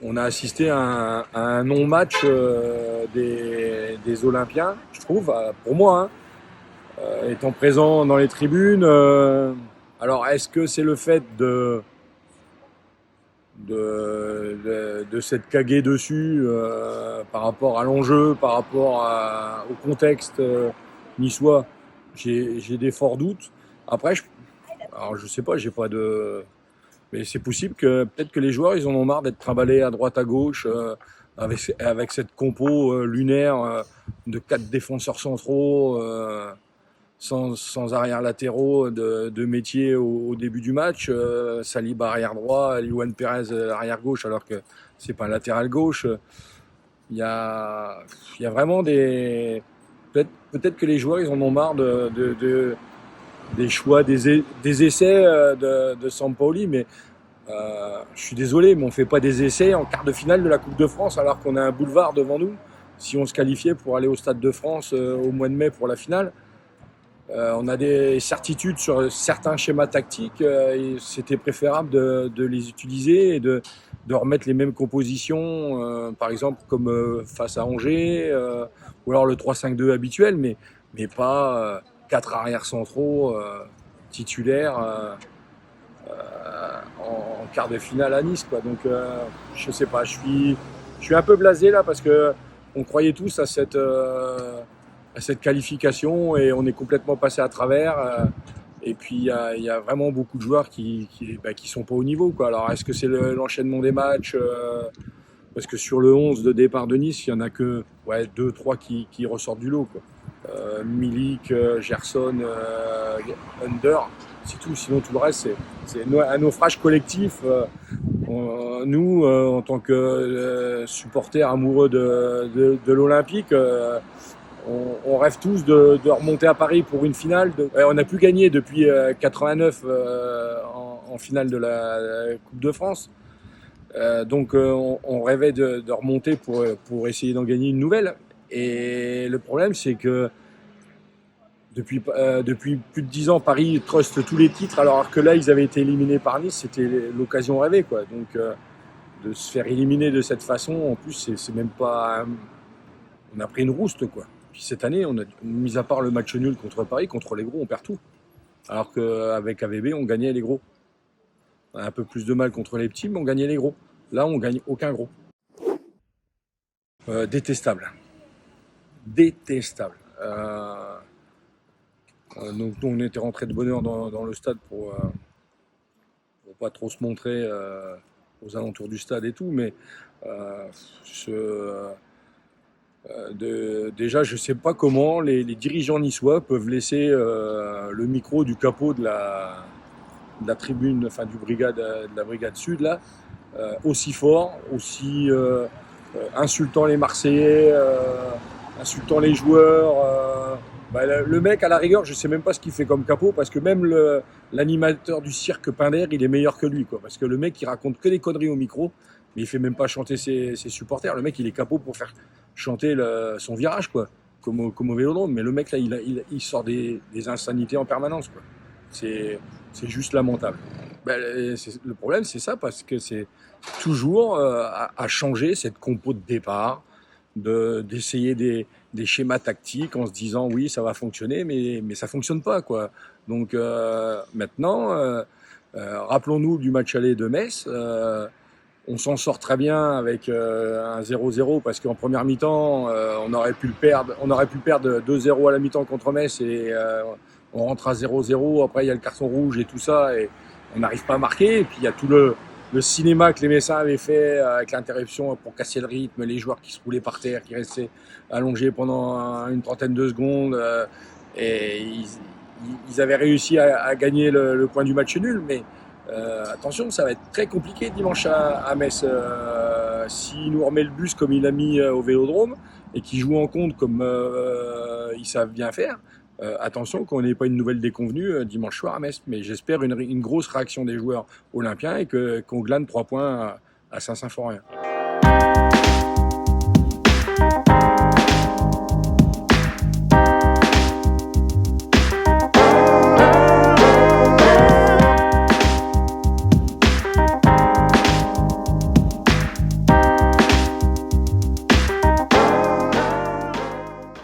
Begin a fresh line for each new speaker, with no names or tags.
On a assisté à un non-match des Olympiens, je trouve, pour moi, hein, étant présent dans les tribunes. Alors, est-ce que c'est le fait de s'être cagué dessus par rapport à l'enjeu, par rapport au contexte niçois? J'ai des forts doutes. Après, alors je sais pas, j'ai pas de. Mais c'est possible que peut-être que les joueurs, ils en ont marre d'être trimballés à droite à gauche avec cette compo lunaire de quatre défenseurs centraux sans arrière latéraux de métier au début du match. Saliba arrière droit, Luan Perez arrière gauche, alors que c'est pas un latéral gauche. Il y a, il y a vraiment des peut-être que les joueurs, ils en ont marre des choix, des essais de Sampaoli, mais je suis désolé, mais on ne fait pas des essais en quart de finale de la Coupe de France alors qu'on a un boulevard devant nous. Si on se qualifiait pour aller au Stade de France au mois de mai pour la finale, on a des certitudes sur certains schémas tactiques. Et c'était préférable de les utiliser et de remettre les mêmes compositions, par exemple comme face à Angers, ou alors le 3-5-2 habituel, mais pas quatre arrières centraux titulaires. En quart de finale à Nice, quoi. Donc, je sais pas, je suis un peu blasé là parce que on croyait tous à cette qualification et on est complètement passé à travers. Et puis, il y a vraiment beaucoup de joueurs qui sont pas au niveau, quoi. Alors, est-ce que c'est l'enchaînement des matchs parce que sur le 11 de départ de Nice, il y en a que deux, trois qui ressortent du lot, quoi. Milik, Gerson, Under, c'est tout. Sinon, tout le reste, c'est un naufrage collectif. Nous, en tant que supporters amoureux de l'Olympique, on rêve tous de remonter à Paris pour une finale. On n'a plus gagné depuis 89 en finale de la Coupe de France. Donc on rêvait de remonter pour essayer d'en gagner une nouvelle. Et le problème, c'est que depuis plus de 10 ans, Paris truste tous les titres, alors que là, ils avaient été éliminés par Nice. C'était l'occasion rêvée, quoi. Donc de se faire éliminer de cette façon, en plus, c'est même pas. On a pris une rouste, quoi. Puis cette année, mis à part le match nul contre Paris, contre les gros, on perd tout. Alors qu'avec AVB, on gagnait les gros. On a un peu plus de mal contre les petits, mais on gagnait les gros. Là, on gagne aucun gros. Détestable. Détestable. Donc on était rentré de bonne heure dans le stade pour pas trop se montrer aux alentours du stade et tout, mais déjà je sais pas comment les dirigeants niçois peuvent laisser le micro du capot de la tribune, enfin de la brigade sud là, aussi fort, aussi insultant les Marseillais, insultant les joueurs. Le mec, à la rigueur, je sais même pas ce qu'il fait comme capot, parce que même l'animateur du cirque Pinder, il est meilleur que lui, quoi. Parce que le mec, il raconte que des conneries au micro, mais il fait même pas chanter ses supporters. Le mec, il est capot pour faire chanter son virage, quoi, comme au Vélodrome. Mais le mec, là, il sort des insanités en permanence, quoi. C'est juste lamentable. Le problème, c'est ça, parce que c'est toujours à changer cette compo de départ, d'essayer des schémas tactiques en se disant oui, ça va fonctionner, mais ça fonctionne pas, quoi. Donc maintenant, rappelons-nous du match aller de Metz. On s'en sort très bien avec un 0-0 parce qu'en première mi-temps, on aurait pu perdre 2-0 à la mi-temps contre Metz et on rentre à 0-0. Après, il y a le carton rouge et tout ça et on n'arrive pas à marquer. Et puis il y a tout le cinéma que les Messins avaient fait avec l'interruption pour casser le rythme, les joueurs qui se roulaient par terre, qui restaient allongés pendant une trentaine de secondes. Et ils avaient réussi à gagner le point du match nul, mais attention, ça va être très compliqué dimanche à Metz. S'il nous remet le bus comme il a mis au Vélodrome et qu'il joue en compte comme ils savent bien faire, attention qu'on n'ait pas une nouvelle déconvenue dimanche soir à Metz. Mais j'espère une grosse réaction des joueurs olympiens et qu'on glane 3 points à Saint-Symphorien.